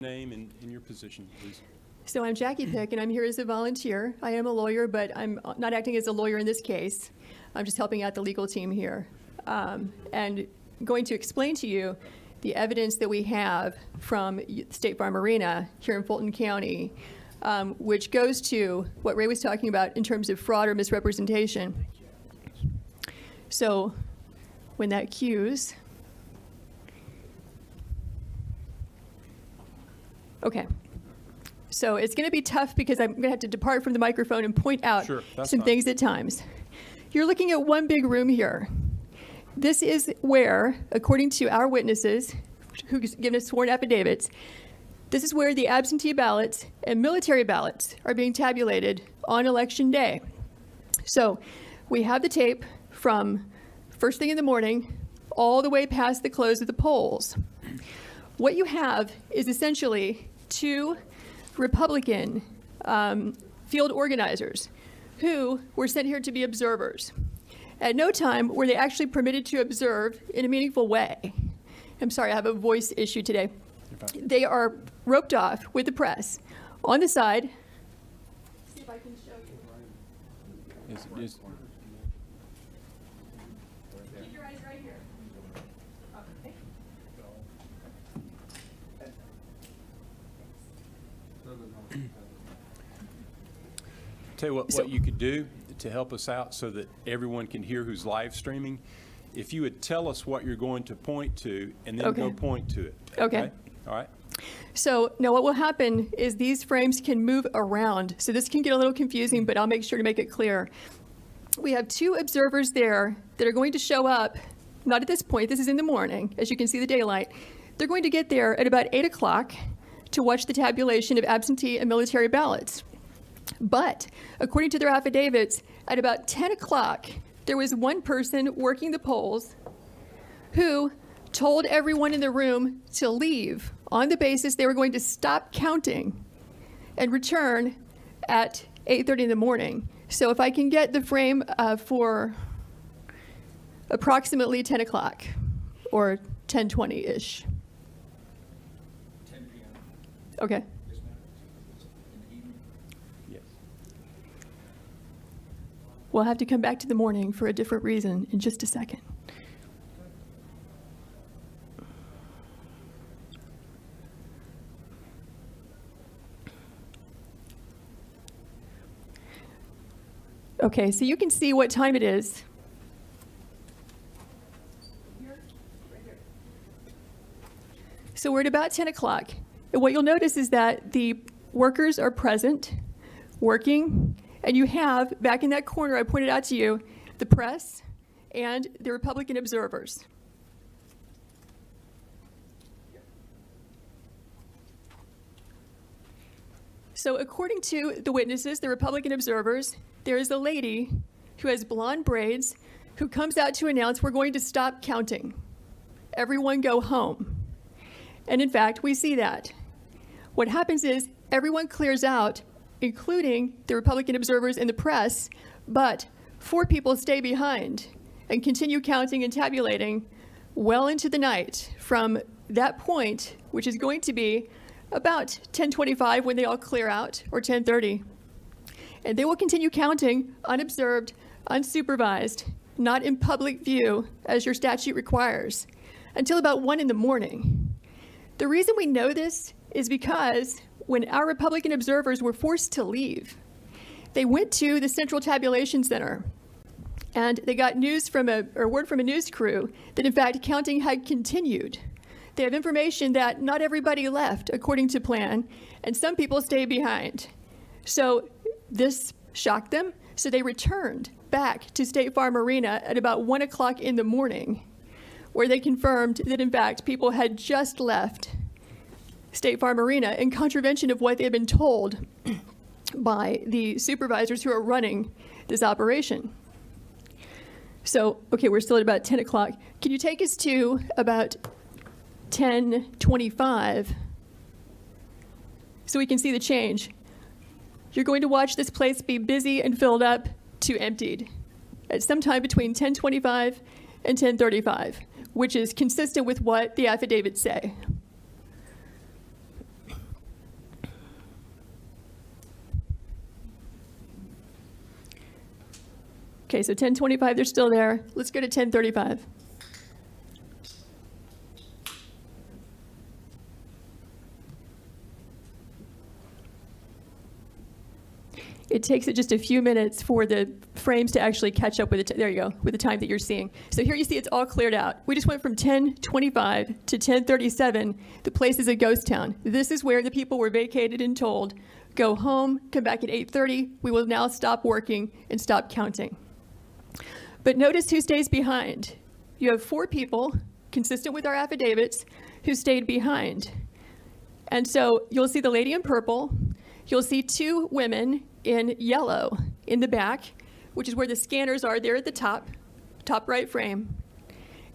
Name and your position, please. So I'm Jackie Pick, and I'm here as a volunteer. I am a lawyer, but I'm not acting as a lawyer in this case. I'm just helping out the legal team here. And going to explain to you the evidence that we have from State Farm Arena here in Fulton County, which goes to what Ray was talking about in terms of fraud or misrepresentation. So when that cues, okay. So it's going to be tough because I'm going to have to depart from the microphone and point out some things at times. You're looking at one big room here. This is where, according to our witnesses, who've given us sworn affidavits, this is where the absentee ballots and military ballots are being tabulated on election day. So we have the tape from first thing in the morning all the way past the close of the polls. What you have is essentially two Republican field organizers who were sent here to be observers. At no time were they actually permitted to observe in a meaningful way. I'm sorry, I have a voice issue today. They are roped off with the press on the side. See if I can show you. Keep your eyes right here. Okay. Tell you what you could do to help us out so that everyone can hear who's live streaming. If you would tell us what you're going to point to and then go point to it. Okay. All right. So now what will happen is these frames can move around. So this can get a little confusing, but I'll make sure to make it clear. We have two observers there that are going to show up, not at this point, this is in the morning, as you can see the daylight. They're going to get there at about 8 o'clock to watch the tabulation of absentee and military ballots. But according to their affidavits, at about 10 o'clock, there was one person working the polls who told everyone in the room to leave on the basis they were going to stop counting and return at 8:30 in the morning. So if I can get the frame for approximately 10 o'clock or 10:20-ish. 10 p.m. Okay. We'll have to come back to the morning for a different reason in just a second. Okay, so you can see what time it is. So we're at about 10 o'clock. And what you'll notice is that the workers are present, working, and you have, back in that corner I pointed out to you, the press and the Republican observers. So according to the witnesses, the Republican observers, there is a lady who has blonde braids who comes out to announce we're going to stop counting. Everyone go home. And in fact, we see that. What happens is everyone clears out, including the Republican observers and the press, but 4 people stay behind and continue counting and tabulating well into the night from that point, which is going to be about 10:25 when they all clear out, or 10:30. And they will continue counting unobserved, unsupervised, not in public view, as your statute requires, until about 1 in the morning. The reason we know this is because when our Republican observers were forced to leave, they went to the Central Tabulation Center and they got word from a news crew that in fact counting had continued. They have information that not everybody left according to plan and some people stayed behind. So this shocked them, so they returned back to State Farm Arena at about 1 o'clock in the morning, where they confirmed that in fact people had just left State Farm Arena in contravention of what they had been told by the supervisors who are running this operation. So, okay, we're still at about 10 o'clock. Can you take us to about 10:25 so we can see the change? You're going to watch this place be busy and filled up to emptied at some time between 10:25 and 10:35, which is consistent with what the affidavits say. Okay, so 1025, they're still there. Let's go to 1035. It takes it just a few minutes for the frames to actually catch up with it. There you go, with the time that you're seeing. So here you see it's all cleared out. We just went from 1025 to 1037. The place is a ghost town. This is where the people were vacated and told, go home, come back at 8:30. We will now stop working and stop counting. But notice who stays behind. You have 4 people, consistent with our affidavits, who stayed behind. And so you'll see the lady in purple. You'll see 2 women in yellow in the back, which is where the scanners are there at the top right frame.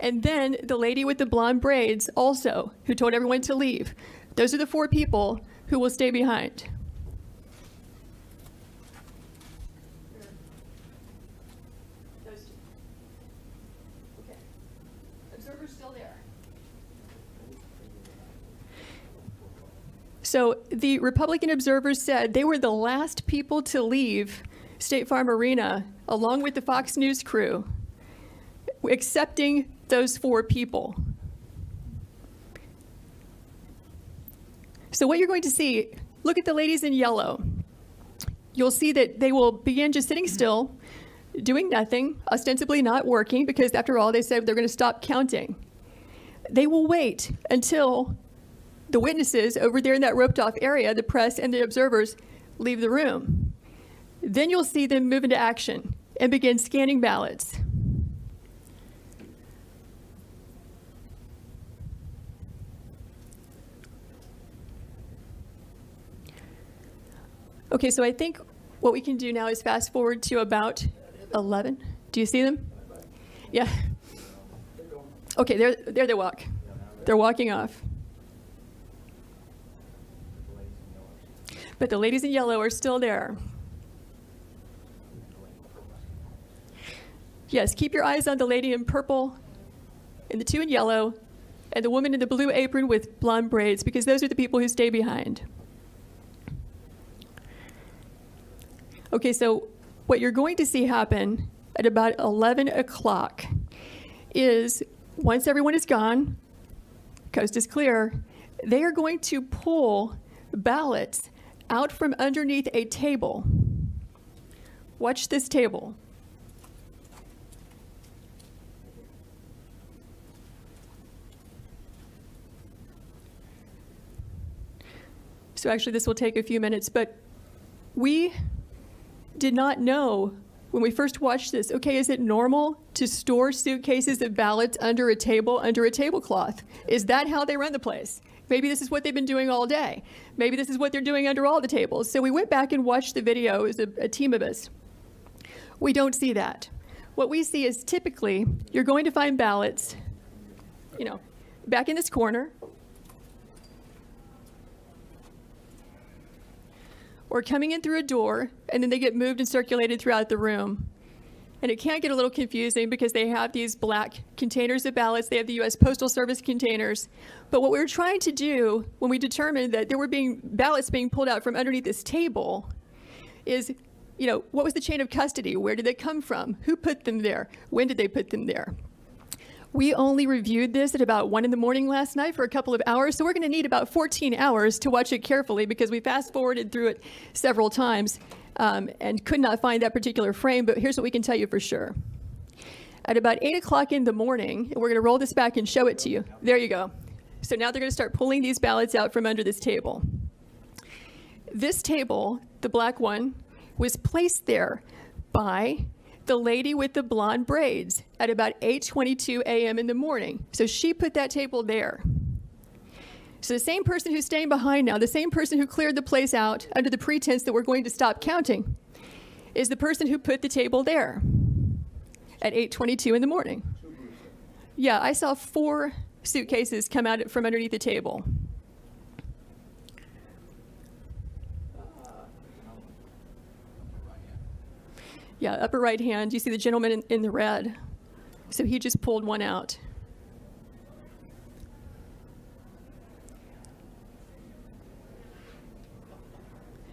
And then the lady with the blonde braids also, who told everyone to leave. Those are the 4 people who will stay behind. Those 2. Okay. Observer's still there. So the Republican observers said they were the last people to leave State Farm Arena, along with the Fox News crew, accepting those 4 people. So what you're going to see, look at the ladies in yellow. You'll see that they will begin just sitting still, doing nothing, ostensibly not working, because after all, they said they're going to stop counting. They will wait until the witnesses over there in that roped off area, the press and the observers, leave the room. Then you'll see them move into action and begin scanning ballots. Okay, so I think what we can do now is fast forward to about 11. Do you see them? Yeah. Okay, there they walk. They're walking off. But the ladies in yellow are still there. Yes, keep your eyes on the lady in purple and the 2 in yellow and the woman in the blue apron with blonde braids, because those are the people who stay behind. Okay, so what you're going to see happen at about 11 o'clock is, once everyone is gone, coast is clear, they are going to pull ballots out from underneath a table. Watch this table. So actually this will take a few minutes, but we did not know when we first watched this, okay, is it normal to store suitcases of ballots under a table, under a tablecloth? Is that how they run the place? Maybe this is what they've been doing all day. Maybe this is what they're doing under all the tables. So we went back and watched the video as a team of us. We don't see that. What we see is typically you're going to find ballots, back in this corner, or coming in through a door, and then they get moved and circulated throughout the room. And it can get a little confusing because they have these black containers of ballots. They have the U.S. Postal Service containers. But what we were trying to do when we determined that there were ballots being pulled out from underneath this table is, what was the chain of custody? Where did they come from? Who put them there? When did they put them there? We only reviewed this at about 1 in the morning last night for a couple of hours, so we're going to need about 14 hours to watch it carefully because we fast-forwarded through it several times and could not find that particular frame, but here's what we can tell you for sure. At about 8 o'clock in the morning, and we're going to roll this back and show it to you. There you go. So now they're going to start pulling these ballots out from under this table. This table, the black one, was placed there by the lady with the blonde braids at about 8:22 a.m. in the morning. So she put that table there. So the same person who's staying behind now, the same person who cleared the place out under the pretense that we're going to stop counting, is the person who put the table there at 8:22 in the morning. Yeah, I saw 4 suitcases come out from underneath the table. Yeah, upper right hand, you see the gentleman in the red. So he just pulled one out.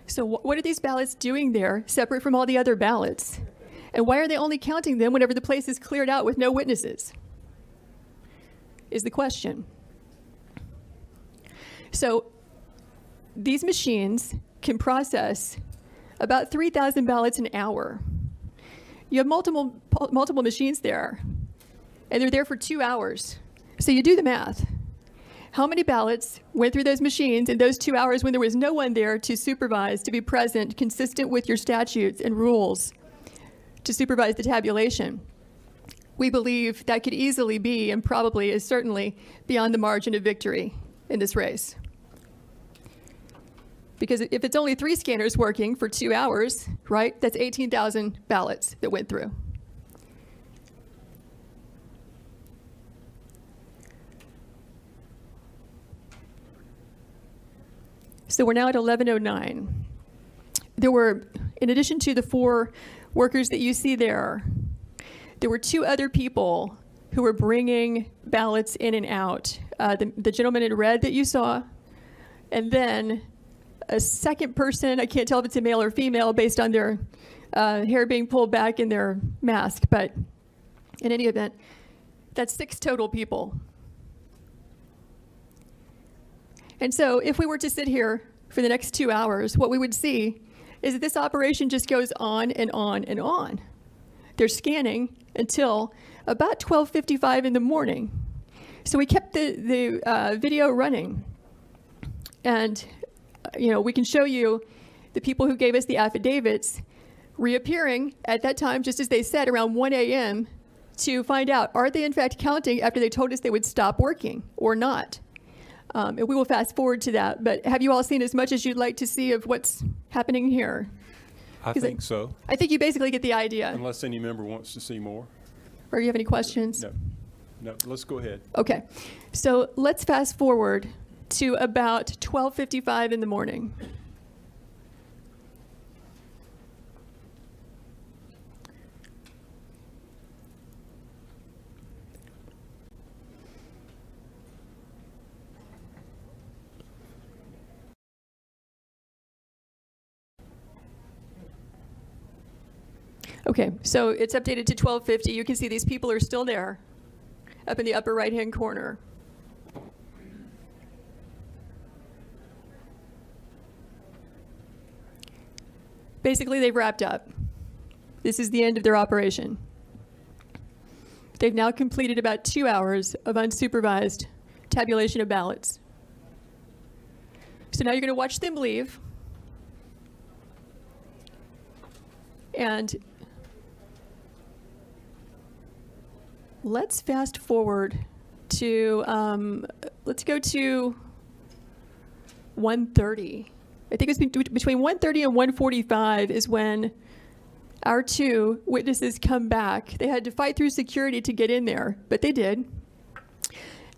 So what are these ballots doing there, separate from all the other ballots? And why are they only counting them whenever the place is cleared out with no witnesses? Is the question. So these machines can process about 3,000 ballots an hour. You have multiple machines there, and they're there for 2 hours. So you do the math. How many ballots went through those machines in those 2 hours when there was no one there to supervise, to be present, consistent with your statutes and rules, to supervise the tabulation? We believe that could easily be, and probably is certainly, beyond the margin of victory in this race. Because if it's only 3 scanners working for 2 hours, right, that's 18,000 ballots that went through. So we're now at 11:09. There were, in addition to the 4 workers that you see there were 2 other people who were bringing ballots in and out. The gentleman in red that you saw, and then a second person, I can't tell if it's a male or female based on their hair being pulled back in their mask, but in any event, that's 6 total people. And so if we were to sit here for the next 2 hours, what we would see is that this operation just goes on and on and on. They're scanning until about 12:55 in the morning. So we kept the video running. And we can show you the people who gave us the affidavits reappearing at that time, just as they said, around 1 a.m. to find out, are they in fact counting after they told us they would stop working or not? And we will fast forward to that. But have you all seen as much as you'd like to see of what's happening here? I think so. I think you basically get the idea. Unless any member wants to see more. Or you have any questions? No, let's go ahead. Okay. So let's fast forward to about 12:55 in the morning. Okay, so it's updated to 12:50. You can see these people are still there, up in the upper right-hand corner. Basically, they've wrapped up. This is the end of their operation. They've now completed about 2 hours of unsupervised tabulation of ballots. So now you're going to watch them leave. And let's fast forward to, let's go to 1:30. I think it's between 1:30 and 1:45 is when our 2 witnesses come back. They had to fight through security to get in there, but they did.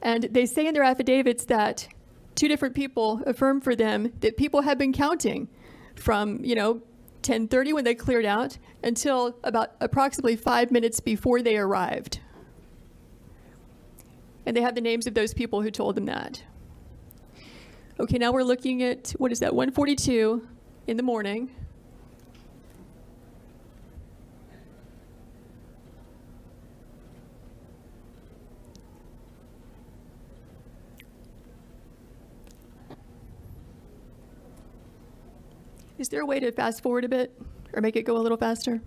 And they say in their affidavits that 2 different people affirmed for them that people had been counting from, 10:30 when they cleared out until about approximately 5 minutes before they arrived. And they have the names of those people who told them that. Okay, now we're looking at, what is that, 1:42 in the morning. Is there a way to fast forward a bit or make it go a little faster?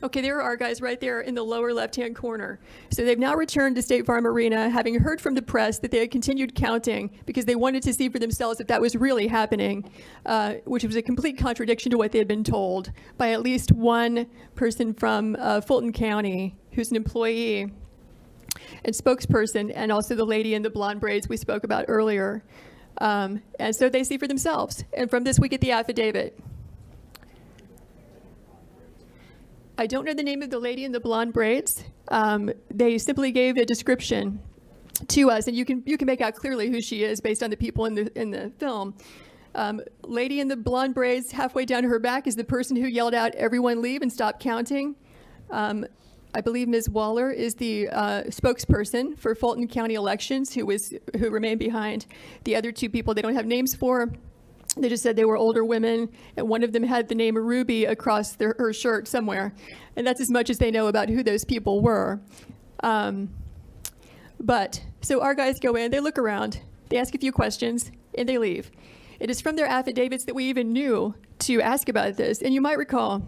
Okay, there are our guys right there in the lower left-hand corner. So they've now returned to State Farm Arena, having heard from the press that they had continued counting because they wanted to see for themselves if that was really happening, which was a complete contradiction to what they had been told by at least one person from Fulton County who's an employee and spokesperson, and also the lady in the blonde braids we spoke about earlier. And so they see for themselves. And from this, we get the affidavit. I don't know the name of the lady in the blonde braids. They simply gave a description to us, and you can make out clearly who she is based on the people in the film. Lady in the blonde braids, halfway down her back, is the person who yelled out, "Everyone leave and stop counting." I believe Ms. Waller is the spokesperson for Fulton County Elections, who remained behind the other 2 people they don't have names for. They just said they were older women, and one of them had the name Ruby across her shirt somewhere. And that's as much as they know about who those people were. So our guys go in, they look around, they ask a few questions, and they leave. It is from their affidavits that we even knew to ask about this. And you might recall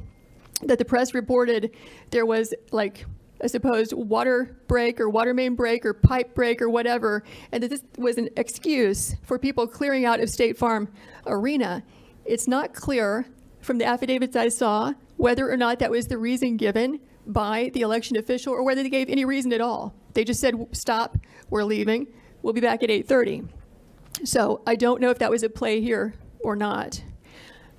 that the press reported there was like a supposed water break or water main break or pipe break or whatever, and that this was an excuse for people clearing out of State Farm Arena. It's not clear from the affidavits I saw whether or not that was the reason given by the election official or whether they gave any reason at all. They just said, stop, we're leaving, we'll be back at 8:30. So I don't know if that was at play here or not.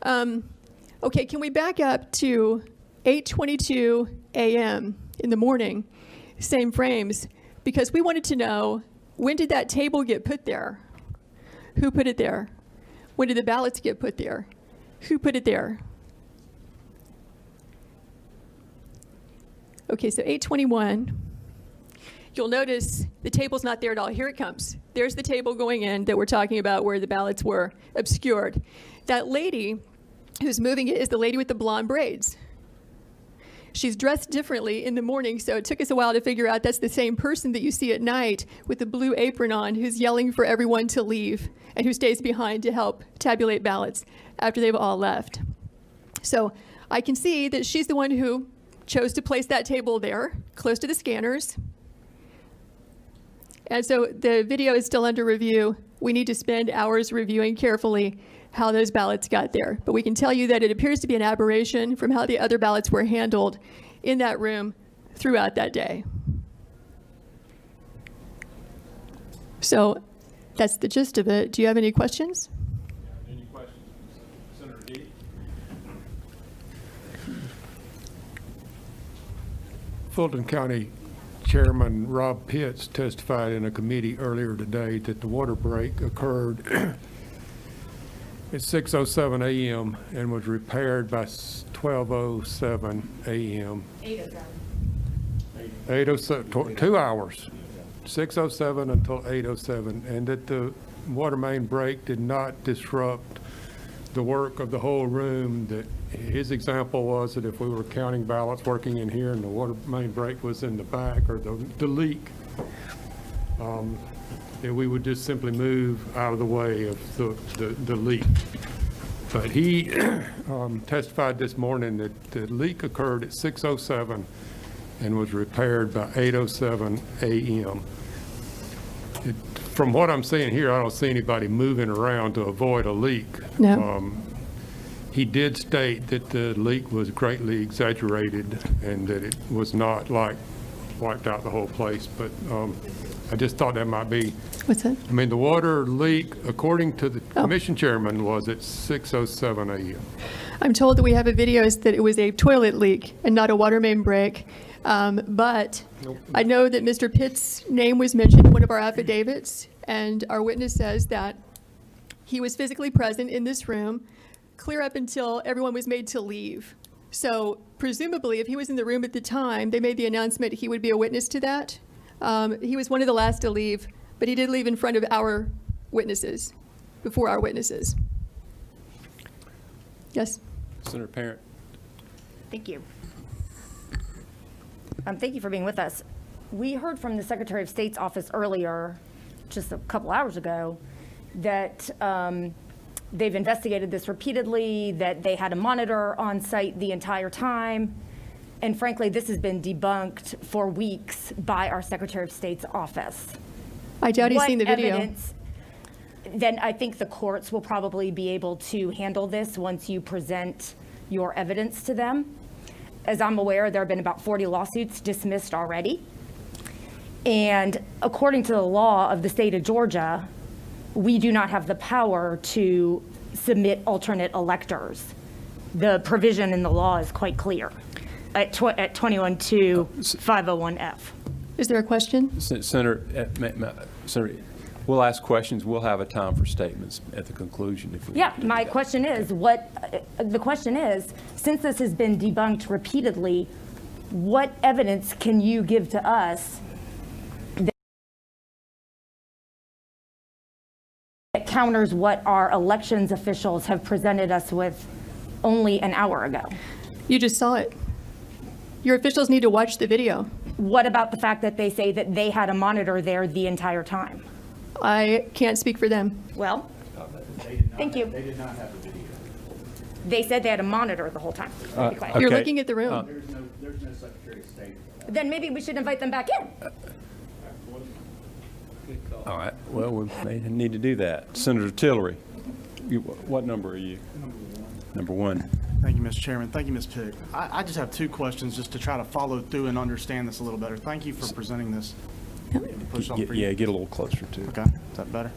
Okay, can we back up to 8:22 a.m. in the morning, same frames, because we wanted to know, when did that table get put there? Who put it there? When did the ballots get put there? Who put it there? Okay, so 8:21. You'll notice the table's not there at all. Here it comes. There's the table going in that we're talking about where the ballots were obscured. That lady who's moving it is the lady with the blonde braids. She's dressed differently in the morning, so it took us a while to figure out that's the same person that you see at night with the blue apron on, who's yelling for everyone to leave and who stays behind to help tabulate ballots after they've all left. So I can see that she's the one who chose to place that table there, close to the scanners. And so the video is still under review. We need to spend hours reviewing carefully how those ballots got there. But we can tell you that it appears to be an aberration from how the other ballots were handled in that room throughout that day. So that's the gist of it. Do you have any questions? Any questions? Senator Deeb? Fulton County Chairman Rob Pitts testified in a committee earlier today that the water break occurred at 6:07 a.m. and was repaired by 12:07 a.m. 8:07, 2 hours, 6:07 until 8:07, and that the water main break did not disrupt the work of the whole room. That his example was that if we were counting ballots working in here and the water main break was in the back, or the leak, that we would just simply move out of the way of the leak. But he testified this morning that the leak occurred at 6:07 and was repaired by 8:07 a.m. From what I'm seeing here, I don't see anybody moving around to avoid a leak. No. He did state that the leak was greatly exaggerated and that it was not like wiped out the whole place, but I just thought that might be. What's that? I mean, the water leak, according to the commission chairman, was at 6:07 a.m. I'm told that we have a video that it was a toilet leak and not a water main break. But Nope. I know that Mr. Pitt's name was mentioned in one of our affidavits, and our witness says that he was physically present in this room clear up until everyone was made to leave. So presumably, if he was in the room at the time, they made the announcement he would be a witness to that. He was one of the last to leave, but he did leave in front of our witnesses, before our witnesses. Yes? Senator Parent? Thank you. Thank you for being with us. We heard from the Secretary of State's office earlier, just a couple hours ago, that they've investigated this repeatedly, that they had a monitor on site the entire time. And frankly, this has been debunked for weeks by our Secretary of State's office. I doubt he's seen the video. Evidence, then I think the courts will probably be able to handle this once you present your evidence to them. As I'm aware, there have been about 40 lawsuits dismissed already. And according to the law of the state of Georgia, we do not have the power to submit alternate electors. The provision in the law is quite clear at 21-501F. Is there a question? Senator, we'll ask questions. We'll have a time for statements at the conclusion if we. Yeah, my question is, the question is, since this has been debunked repeatedly, what evidence can you give to us that counters what our elections officials have presented us with only an hour ago. You just saw it. Your officials need to watch the video. What about the fact that they say that they had a monitor there the entire time? I can't speak for them. Well, thank you. They did not have the video. They said they had a monitor the whole time. Be quiet. You're Okay. looking at the room. There's no Secretary of State. Then maybe we should invite them back in. All right, well, we may need to do that. Senator Tillery, what number are you? Number one. Thank you, Mr. Chairman. Thank you, Ms. Pick. I just have two questions just to try to follow through and understand this a little better. Thank you for presenting this. Push on for you. Yeah, get a little closer to it. Okay, is that better?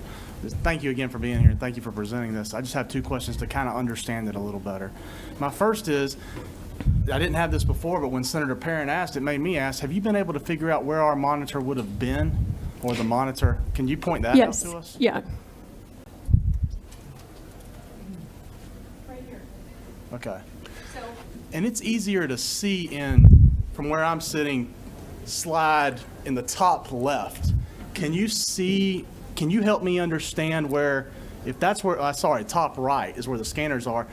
Thank you again for being here. Thank you for presenting this. I just have two questions to kind of understand it a little better. My first is, I didn't have this before, but when Senator Perrin asked, it made me ask, have you been able to figure out where our monitor would have been? Or the monitor, can you point that out Yes. to us? Yeah. Okay. And it's easier to see from where I'm sitting, slide in the top left. Can you help me understand where, if that's where, sorry, top right is where the scanners are,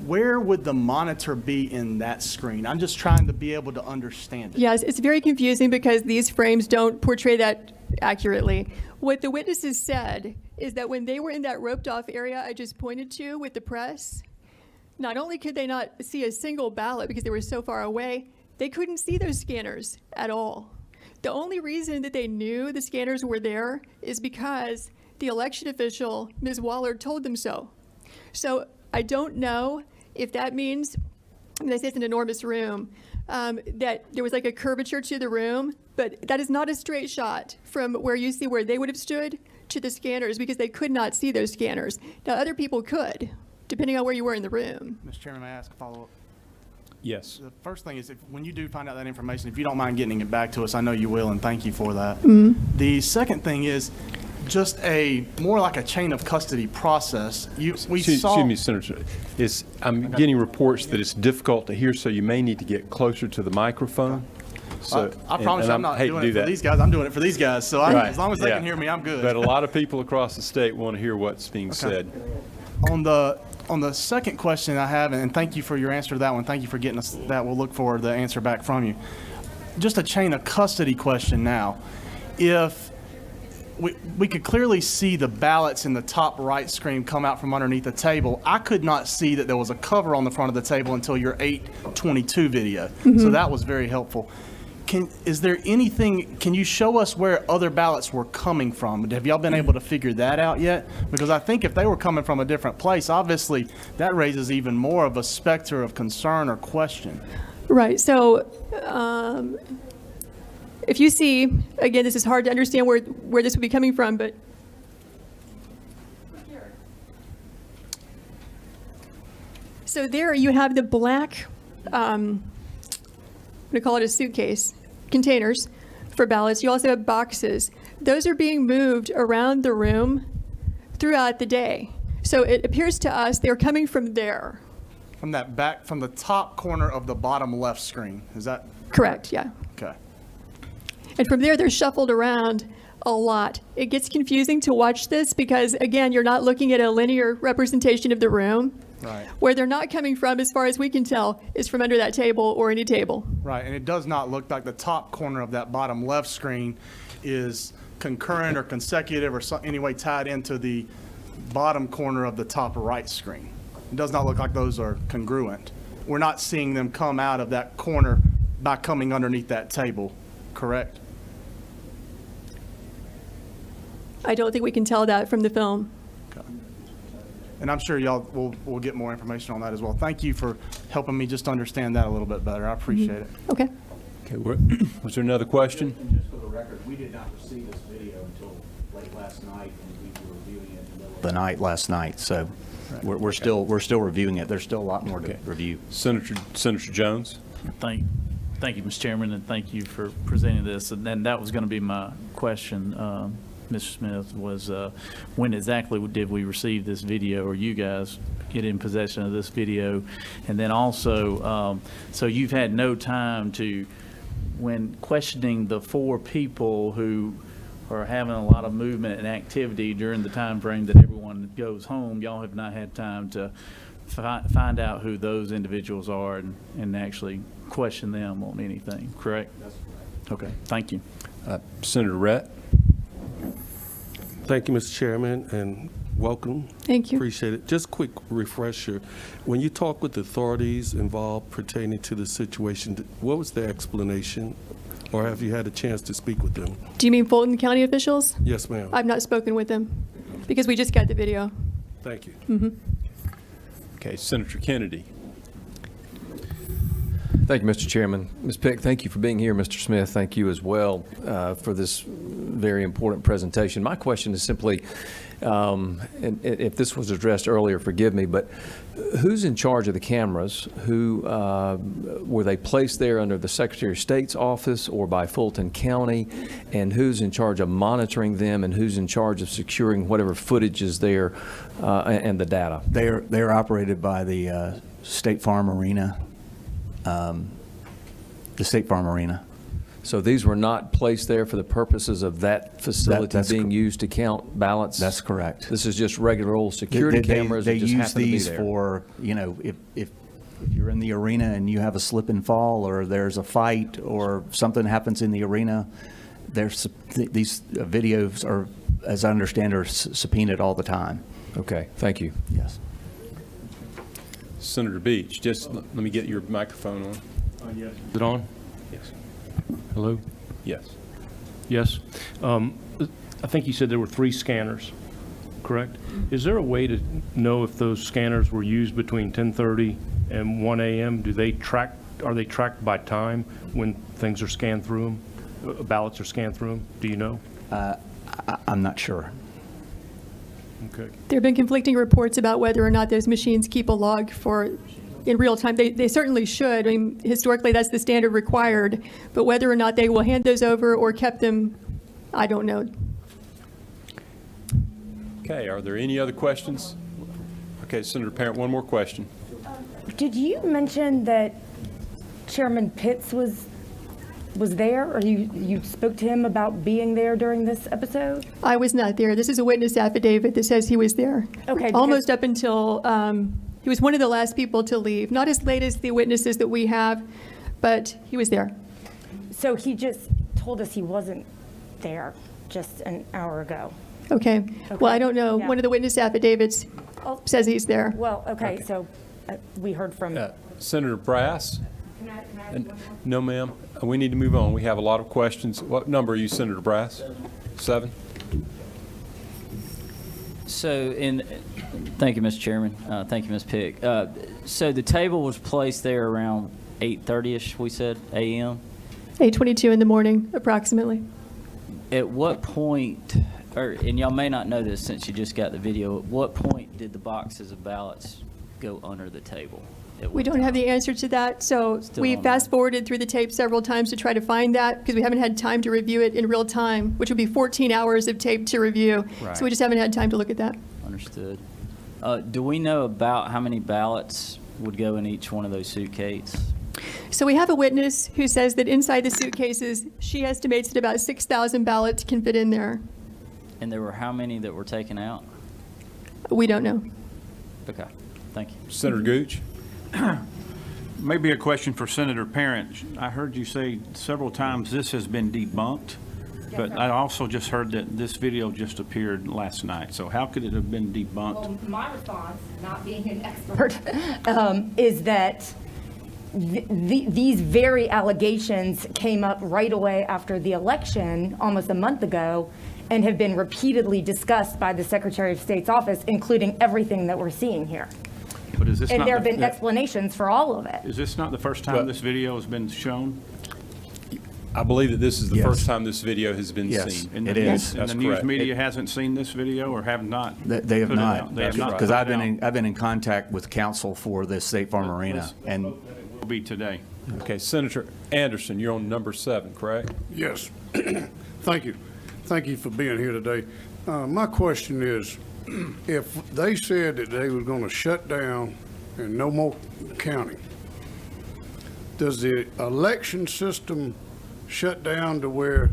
where would the monitor be in that screen? I'm just trying to be able to understand it. Yes, it's very confusing because these frames don't portray that accurately. What the witnesses said is that when they were in that roped off area I just pointed to with the press, not only could they not see a single ballot because they were so far away, they couldn't see those scanners at all. The only reason that they knew the scanners were there is because the election official, Ms. Waller, told them so. So I don't know if that means, I mean, they say it's an enormous room, that there was like a curvature to the room, but that is not a straight shot from where you see where they would have stood to the scanners because they could not see those scanners. Now, other people could, depending on where you were in the room. Mr. Chairman, may I ask a follow-up? Yes. The first thing is, when you do find out that information, if you don't mind getting it back to us, I know you will, and thank you for that. The second thing is just more like a chain of custody process. Excuse me, Senator. I'm getting reports that it's difficult to hear, so you may need to get closer to the microphone. So, I promise you I'm not hate doing to it do for that. these guys. I'm doing it for these guys. So Right, as long as they yeah. can hear me, I'm good. But a lot of people across the state want to hear what's being said. On the second question I have, and thank you for your answer to that one. Thank you for getting us that. We'll look for the answer back from you. Just a chain of custody question now. If we could clearly see the ballots in the top right screen come out from underneath the table, I could not see that there was a cover on the front of the table until your 8:22 video. So that was very helpful. Is there anything, can you show us where other ballots were coming from? Have y'all been able to figure that out yet? Because I think if they were coming from a different place, obviously that raises even more of a specter of concern or question. Right, so if you see, again, this is hard to understand where this would be coming from, but so there you have the black, I'm going to call it a suitcase, containers for ballots. You also have boxes. Those are being moved around the room throughout the day. So it appears to us they're coming from there. From the top corner of the bottom left screen, is that? Correct, yeah. Okay. And from there, they're shuffled around a lot. It gets confusing to watch this because, again, you're not looking at a linear representation of the room. Right. Where they're not coming from, as far as we can tell, is from under that table or any table. Right, and it does not look like the top corner of that bottom left screen is concurrent or consecutive or any way tied into the bottom corner of the top right screen. It does not look like those are congruent. We're not seeing them come out of that corner by coming underneath that table, correct? I don't think we can tell that from the film. Okay. And I'm sure y'all will get more information on that as well. Thank you for helping me just understand that a little bit better. I appreciate it. Okay. Okay, was there another question? And just for the record, we did not receive this video until late last night, and we were reviewing it in the middle of the night last night. So we're still reviewing it. There's still a lot more to review. Senator Jones? Thank you, Mr. Chairman, and thank you for presenting this. And then that was going to be my question, Mr. Smith, was when exactly did we receive this video, or you guys get in possession of this video? And then also, so you've had no time to, when questioning the 4 people who are having a lot of movement and activity during the time frame that everyone goes home, y'all have not had time to find out who those individuals are and actually question them on anything, correct? That's correct. Okay, thank you. Senator Rett? Thank you, Mr. Chairman, and welcome. Thank you. Appreciate it. Just quick refresher. When you talk with authorities involved pertaining to the situation, what was their explanation? Or have you had a chance to speak with them? Do you mean Fulton County officials? Yes, ma'am. I've not spoken with them because we just got the video. Thank you. Okay, Senator Kennedy. Thank you, Mr. Chairman. Ms. Pick, thank you for being here. Mr. Smith, thank you as well for this very important presentation. My question is simply, and if this was addressed earlier, forgive me, but who's in charge of the cameras? Who were they placed there under the Secretary of State's office or by Fulton County? And who's in charge of monitoring them, and who's in charge of securing whatever footage is there and the data? They're operated by the State Farm Arena. The State Farm Arena. So these were not placed there for the purposes of that facility That's being used to count ballots? That's correct. This is just regular old security cameras that They just use happen to be these there? for, you know, if you're in the arena and you have a slip and fall, or there's a fight, or something happens in the arena, these videos are, as I understand, are subpoenaed all the time. Okay, thank you. Yes. Senator Beach, just let me get your microphone on. Yes. Is it on? Yes. Hello? Yes. Yes. I think you said there were 3 scanners, correct? Is there a way to know if those scanners were used between 10:30 and 1 a.m.? Are they tracked by time when things are scanned through them, ballots are scanned through them? Do you know? I'm not sure. Okay. There have been conflicting reports about whether or not those machines keep a log in real time. They certainly should. I mean, historically, that's the standard required. But whether or not they will hand those over or kept them, I don't know. Okay, are there any other questions? Okay, Senator Parent, one more question. Did you mention that Chairman Pitts was there, or you spoke to him about being there during this episode? I was not there. This is a witness affidavit that says he was there. Okay, Almost up until, he was one of the last people to leave. Not as late as the witnesses that we have, but he was there. So he just told us he wasn't there just an hour ago. Okay. Well, I don't know. Yeah. One of the witness affidavits says he's there. Well, okay, so we heard from. Senator Brass? Can I ask one more? No, ma'am. We need to move on. We have a lot of questions. What number are you, Senator Brass? 7? So, thank you, Mr. Chairman. Thank you, Ms. Pick. So the table was placed there around 8:30ish, we said, a.m.? 8:22 in the morning, approximately. At what point, and y'all may not know this since you just got the video, at what point did the boxes of ballots go under the table? We don't have the answer to that, so we fast forwarded through the tape several times to try to find that because we haven't had time to review it in real time, which would be 14 hours of tape to review. Right. So we just haven't had time to look at that. Understood. Do we know about how many ballots would go in each one of those suitcases? So we have a witness who says that inside the suitcases, she estimates that about 6,000 ballots can fit in there. And there were how many that were taken out? We don't know. Okay, thank you. Senator Gooch? Maybe a question for Senator Parent. I heard you say several times this has been debunked, but I also just heard that this video just appeared last night. So how could it have been debunked? Well, my response, not being an expert, is that these very allegations came up right away after the election, almost a month ago, and have been repeatedly discussed by the Secretary of State's office, including everything that we're seeing here. But is this And not there have the- been explanations for all of it. Is this not the first time this video has been shown? I believe that this is the Yes. first time this video has been Yes. seen. And It the is. news- And That's the news correct. media hasn't seen this video or have not? They have put it not. out? They have not Because put I've it out. been in contact with counsel for the State Farm Arena, and Will be today. Okay, Senator Anderson, you're on number 7, correct? Yes. Thank you. Thank you for being here today. My question is, if they said that they were going to shut down and no more counting, does the election system shut down to where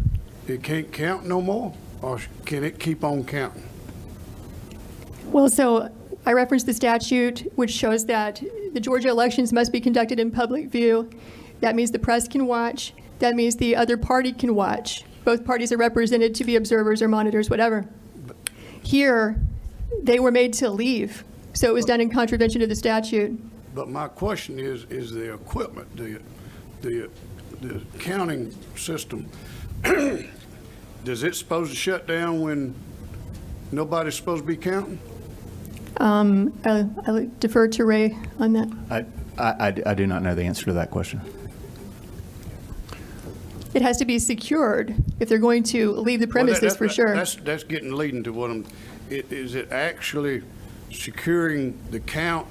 it can't count no more? or can it keep on counting? Well, so I referenced the statute, which shows that the Georgia elections must be conducted in public view. That means the press can watch. That means the other party can watch. Both parties are represented to be observers or monitors, whatever. Here, they were made to leave, so it was done in contravention of the statute. But my question is the equipment, the counting system, does it supposed to shut down when nobody's supposed to be counting? I'll defer to Ray on that. I do not know the answer to that question. It has to be secured if they're going to leave the premises, for sure. That's getting leading to what is it actually securing the count,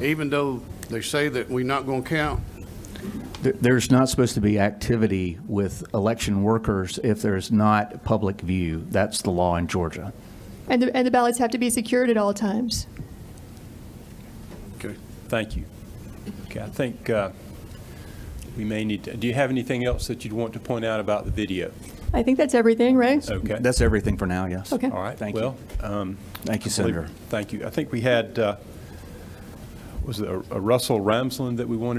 even though they say that we're not going to count? There's not supposed to be activity with election workers if there's not public view. That's the law in Georgia. And the ballots have to be secured at all times. Okay. Thank you. Okay, I think we may need to, do you have anything else that you'd want to point out about the video? I think that's everything, right? Okay. That's everything for now, yes. Okay. All right. Thank you. Well, Thank you, Senator. thank you. I think we had, was it a Russell Ramsland that we wanted